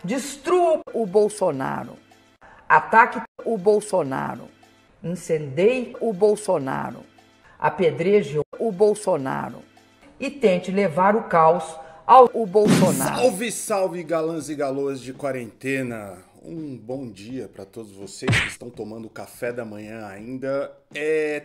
Destrua o Bolsonaro. Ataque o Bolsonaro. Incendeie o Bolsonaro. Apedreje o Bolsonaro. E tente levar o caos ao Bolsonaro. Salve, salve, galãs e galôs de quarentena. Um bom dia para todos vocês que estão tomando café da manhã ainda.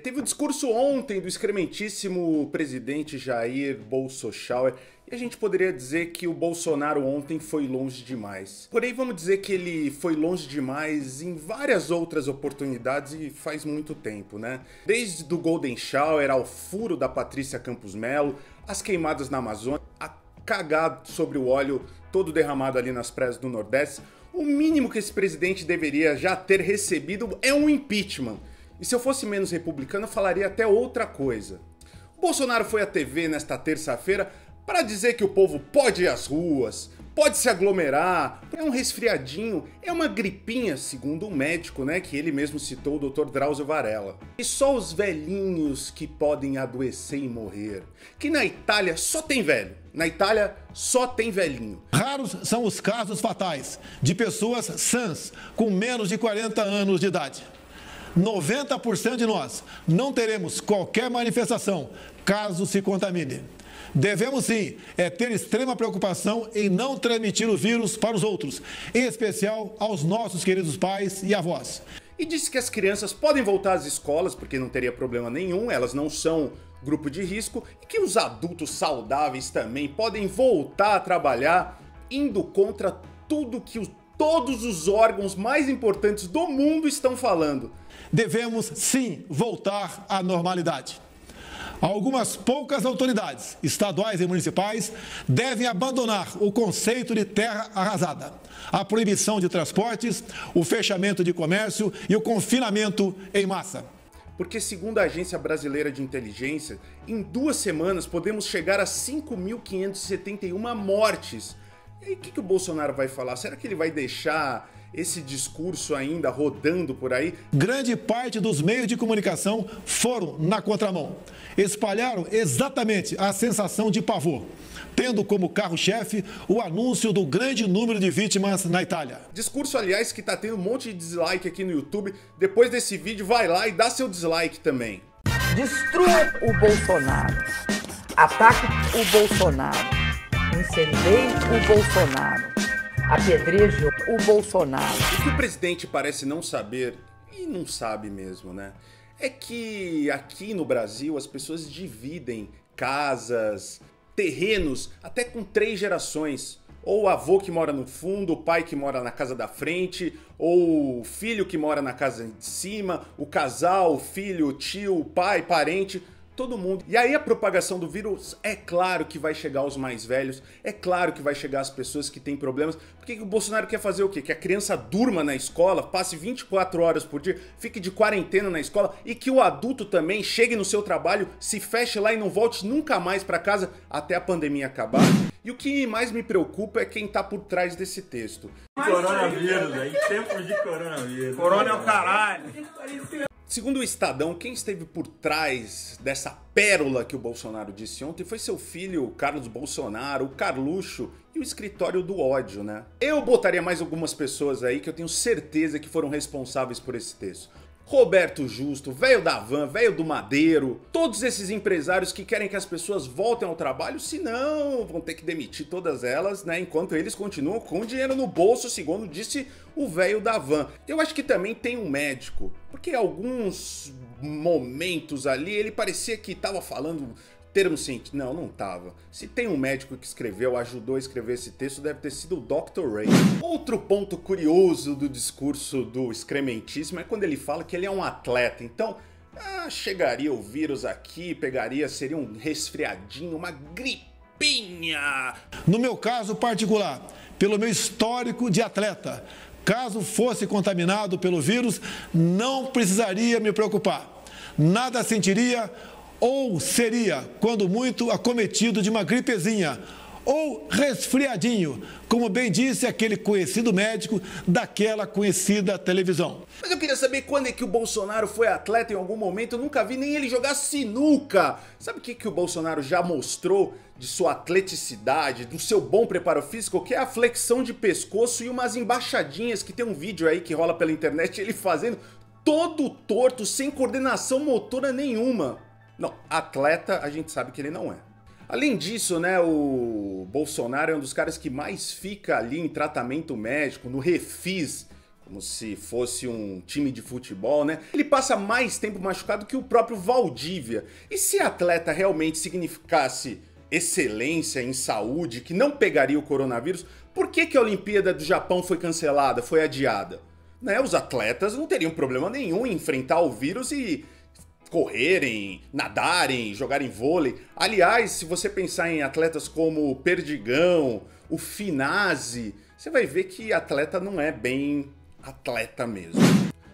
Teve o discurso ontem do excrementíssimo presidente Jair Bolsonaro. E a gente poderia dizer que o Bolsonaro ontem foi longe demais. Porém, vamos dizer que ele foi longe demais em várias outras oportunidades e faz muito tempo, né? Desde do Golden Shower ao furo da Patrícia Campos Melo, as queimadas na Amazônia, a cagada sobre o óleo todo derramado ali nas praias do Nordeste. O mínimo que esse presidente deveria já ter recebido é um impeachment. E se eu fosse menos republicano, eu falaria até outra coisa. O Bolsonaro foi à TV nesta terça-feira para dizer que o povo pode ir às ruas, pode se aglomerar, é um resfriadinho, é uma gripinha, segundo um médico, né, que ele mesmo citou, o Dr. Drauzio Varella. E só os velhinhos que podem adoecer e morrer. Que na Itália só tem velho. Na Itália só tem velhinho. Raros são os casos fatais de pessoas sãs com menos de 40 anos de idade. 90% de nós não teremos qualquer manifestação caso se contamine. Devemos sim ter extrema preocupação em não transmitir o vírus para os outros, em especial aos nossos queridos pais e avós. E disse que as crianças podem voltar às escolas, porque não teria problema nenhum, elas não são grupo de risco, e que os adultos saudáveis também podem voltar a trabalhar, indo contra tudo que todos os órgãos mais importantes do mundo estão falando. Devemos sim voltar à normalidade. Algumas poucas autoridades, estaduais e municipais, devem abandonar o conceito de terra arrasada, a proibição de transportes, o fechamento de comércio e o confinamento em massa. Porque, segundo a Agência Brasileira de Inteligência, em 2 semanas podemos chegar a 5.571 mortes. E aí, o que o Bolsonaro vai falar? Será que ele vai deixar esse discurso ainda rodando por aí? Grande parte dos meios de comunicação foram na contramão. Espalharam exatamente a sensação de pavor, tendo como carro-chefe o anúncio do grande número de vítimas na Itália. Discurso, aliás, que tá tendo um monte de dislike aqui no YouTube. Depois desse vídeo, vai lá e dá seu dislike também. Destrua o Bolsonaro. Ataque o Bolsonaro. Incendeie o Bolsonaro. Apedreje o Bolsonaro. O que o presidente parece não saber, e não sabe mesmo, né? É que aqui no Brasil as pessoas dividem casas, terrenos, até com 3 gerações. Ou o avô que mora no fundo, o pai que mora na casa da frente, ou o filho que mora na casa de cima, o casal, o filho, o tio, o pai, parente, todo mundo. E aí a propagação do vírus, é claro que vai chegar aos mais velhos, é claro que vai chegar às pessoas que têm problemas. Por que o Bolsonaro quer fazer o quê? Que a criança durma na escola, passe 24 horas por dia, fique de quarentena na escola e que o adulto também chegue no seu trabalho, se feche lá e não volte nunca mais para casa até a pandemia acabar. E o que mais me preocupa é quem tá por trás desse texto. Coronavírus, aí tempos de coronavírus. Corona é o caralho. Segundo o Estadão, quem esteve por trás dessa pérola que o Bolsonaro disse ontem foi seu filho, Carlos Bolsonaro, o Carluxo e o escritório do ódio, né? Eu botaria mais algumas pessoas aí que eu tenho certeza que foram responsáveis por esse texto. Roberto Justo, velho da Van, velho do Madeiro, todos esses empresários que querem que as pessoas voltem ao trabalho, senão vão ter que demitir todas elas, né, enquanto eles continuam com dinheiro no bolso, segundo disse o velho da Van. Eu acho que também tem um médico, porque em alguns momentos ali ele parecia que estava falando termo científico. Não, não tava. Se tem um médico que escreveu, ajudou a escrever esse texto, deve ter sido o Dr. Ray. Outro ponto curioso do discurso do excrementíssimo é quando ele fala que ele é um atleta. Então, chegaria o vírus aqui, pegaria, seria um resfriadinho, uma gripinha. No meu caso particular, pelo meu histórico de atleta, caso fosse contaminado pelo vírus, não precisaria me preocupar. Nada sentiria ou seria, quando muito, acometido de uma gripezinha ou resfriadinho, como bem disse aquele conhecido médico daquela conhecida televisão. Mas eu queria saber quando é que o Bolsonaro foi atleta em algum momento. Eu nunca vi nem ele jogar sinuca. Sabe o que o Bolsonaro já mostrou de sua atleticidade, do seu bom preparo físico? Que é a flexão de pescoço e umas embaixadinhas, que tem um vídeo aí que rola pela internet, ele fazendo todo torto, sem coordenação motora nenhuma. Não, atleta a gente sabe que ele não é. Além disso, né, o Bolsonaro é um dos caras que mais fica ali em tratamento médico, no refis, como se fosse um time de futebol, né? Ele passa mais tempo machucado que o próprio Valdívia. E se atleta realmente significasse excelência em saúde, que não pegaria o coronavírus, por que a Olimpíada do Japão foi cancelada, foi adiada? Né, os atletas não teriam problema nenhum em enfrentar o vírus e correrem, nadarem, jogarem vôlei. Aliás, se você pensar em atletas como o Perdigão, o Finazzi, você vai ver que atleta não é bem atleta mesmo.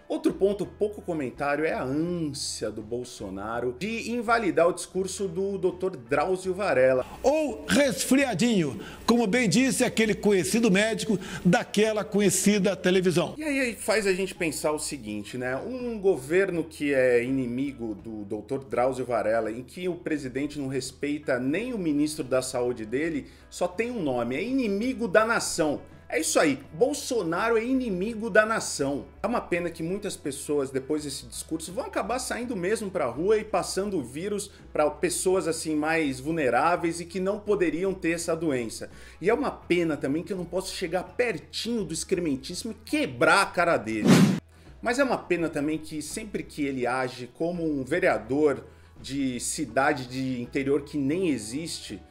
Outro ponto pouco comentário é a ânsia do Bolsonaro de invalidar o discurso do Dr. Drauzio Varella. Ou resfriadinho, como bem disse aquele conhecido médico daquela conhecida televisão. E aí faz a gente pensar o seguinte, né? Um governo que é inimigo do Dr. Drauzio Varella, em que o presidente não respeita nem o ministro da saúde dele, só tem um nome, é inimigo da nação. É isso aí, Bolsonaro é inimigo da nação. É uma pena que muitas pessoas, depois desse discurso, vão acabar saindo mesmo pra rua e passando o vírus para pessoas assim mais vulneráveis e que não poderiam ter essa doença. E é uma pena também que eu não posso chegar pertinho do excrementíssimo e quebrar a cara dele. Mas é uma pena também que sempre que ele age como um vereador de cidade de interior que nem existe,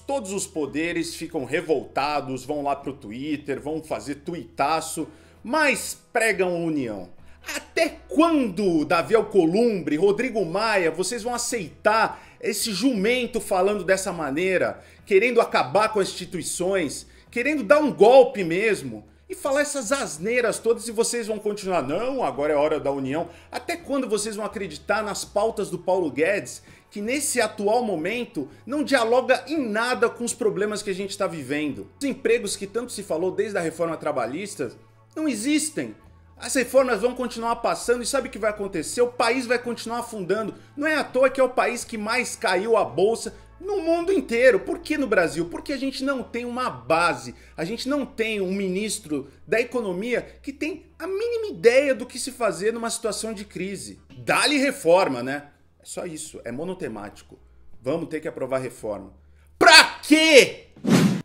todos os poderes ficam revoltados, vão lá pro Twitter, vão fazer tuitaço, mas pregam a união. Até quando, Davi Alcolumbre, Rodrigo Maia, vocês vão aceitar esse jumento falando dessa maneira, querendo acabar com as instituições, querendo dar um golpe mesmo, e falar essas asneiras todas e vocês vão continuar, não, agora é hora da união? Até quando vocês vão acreditar nas pautas do Paulo Guedes, que nesse atual momento não dialoga em nada com os problemas que a gente está vivendo? Os empregos que tanto se falou desde a reforma trabalhista não existem. As reformas vão continuar passando e sabe o que vai acontecer? O país vai continuar afundando. Não é à toa que é o país que mais caiu a bolsa no mundo inteiro. Por que no Brasil? Porque a gente não tem uma base, a gente não tem um ministro da economia que tem a mínima ideia do que se fazer numa situação de crise. Dá-lhe reforma, né? É só isso, é monotemático. Vamos ter que aprovar reforma. Pra quê?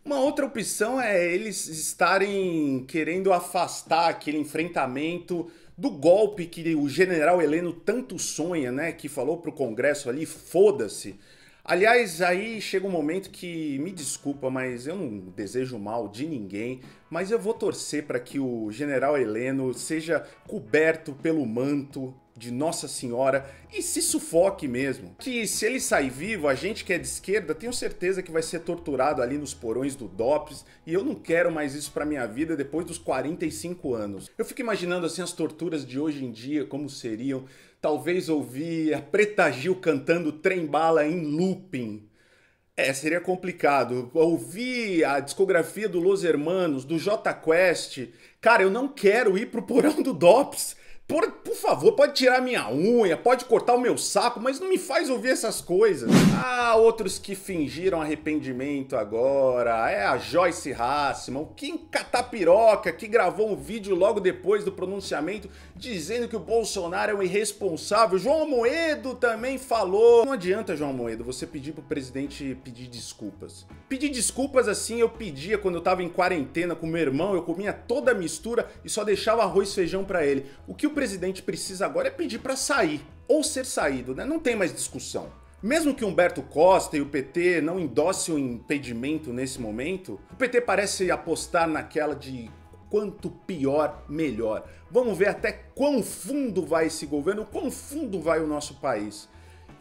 Uma outra opção é eles estarem querendo afastar aquele enfrentamento do golpe que o general Heleno tanto sonha, né? Que falou pro Congresso ali, foda-se. Aliás, aí chega um momento que, me desculpa, mas eu não desejo mal de ninguém, mas eu vou torcer para que o general Heleno seja coberto pelo manto de Nossa Senhora e se sufoque mesmo. Que se ele sair vivo, a gente que é de esquerda, tenho certeza que vai ser torturado ali nos porões do DOPS, e eu não quero mais isso pra minha vida depois dos 45 anos. Eu fico imaginando assim as torturas de hoje em dia, como seriam. Talvez ouvir a Preta Gil cantando Trem-Bala em looping. Seria complicado. Ouvir a discografia do Los Hermanos, do Jota Quest. Cara, eu não quero ir pro porão do DOPS. Por favor, pode tirar minha unha, pode cortar o meu saco, mas não me faz ouvir essas coisas. Outros que fingiram arrependimento agora, é a Joyce Hasselman, o Kim Catapiroca, que gravou um vídeo logo depois do pronunciamento dizendo que o Bolsonaro é um irresponsável. João Amoedo também falou. Não adianta, João Amoedo, você pedir pro presidente pedir desculpas. Pedir desculpas assim eu pedia quando eu tava em quarentena com meu irmão, eu comia toda a mistura e só deixava arroz e feijão pra ele. O que o presidente precisa agora é pedir pra sair, ou ser saído, né? Não tem mais discussão. Mesmo que Humberto Costa e o PT não endossem o impedimento nesse momento, o PT parece apostar naquela de quanto pior, melhor. Vamos ver até quão fundo vai esse governo, quão fundo vai o nosso país.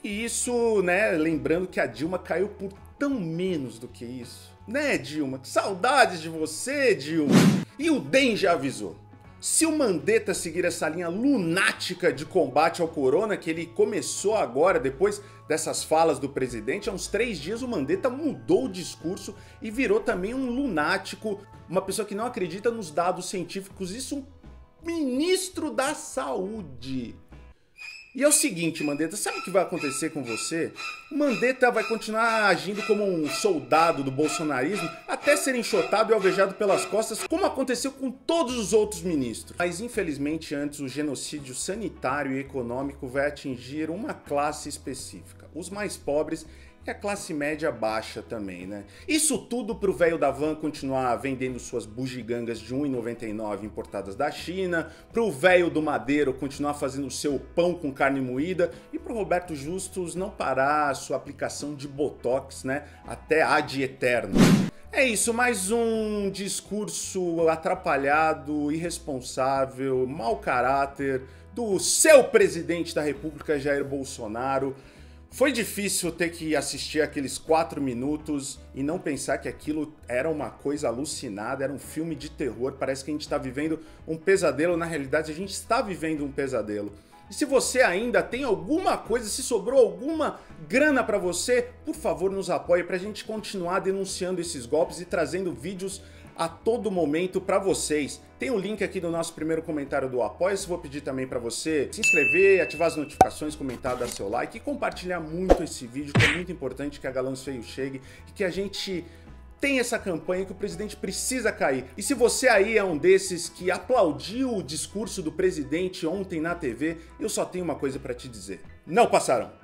E isso, né, lembrando que a Dilma caiu por tão menos do que isso. Né, Dilma? Que saudades de você, Dilma! E o DEM já avisou. Se o Mandetta seguir essa linha lunática de combate ao corona que ele começou agora, depois dessas falas do presidente, há uns 3 dias o Mandetta mudou o discurso e virou também um lunático, uma pessoa que não acredita nos dados científicos, isso um ministro da saúde. E é o seguinte, Mandetta, sabe o que vai acontecer com você? O Mandetta vai continuar agindo como um soldado do bolsonarismo até ser enxotado e alvejado pelas costas, como aconteceu com todos os outros ministros. Mas infelizmente antes o genocídio sanitário e econômico vai atingir uma classe específica, os mais pobres e a classe média baixa também, né? Isso tudo pro velho da van continuar vendendo suas bugigangas de R$1,99 importadas da China, pro velho do Madeiro continuar fazendo seu pão com carne moída e pro Roberto Justus não parar a sua aplicação de Botox, né? Até ad eterno. É isso, mais um discurso atrapalhado, irresponsável, mau caráter do seu presidente da República, Jair Bolsonaro. Foi difícil ter que assistir aqueles 4 minutos e não pensar que aquilo era uma coisa alucinada, era um filme de terror, parece que a gente está vivendo um pesadelo, na realidade a gente está vivendo um pesadelo. E se você ainda tem alguma coisa, se sobrou alguma grana para você, por favor nos apoie para a gente continuar denunciando esses golpes e trazendo vídeos a todo momento para vocês. Tem o link aqui do nosso primeiro comentário do Apoia-se. Vou pedir também para você se inscrever, ativar as notificações, comentar, dar seu like e compartilhar muito esse vídeo, que é muito importante que a Galãs Feio chegue e que a gente tem essa campanha que o presidente precisa cair. E se você aí é um desses que aplaudiu o discurso do presidente ontem na TV, eu só tenho uma coisa para te dizer: não passarão.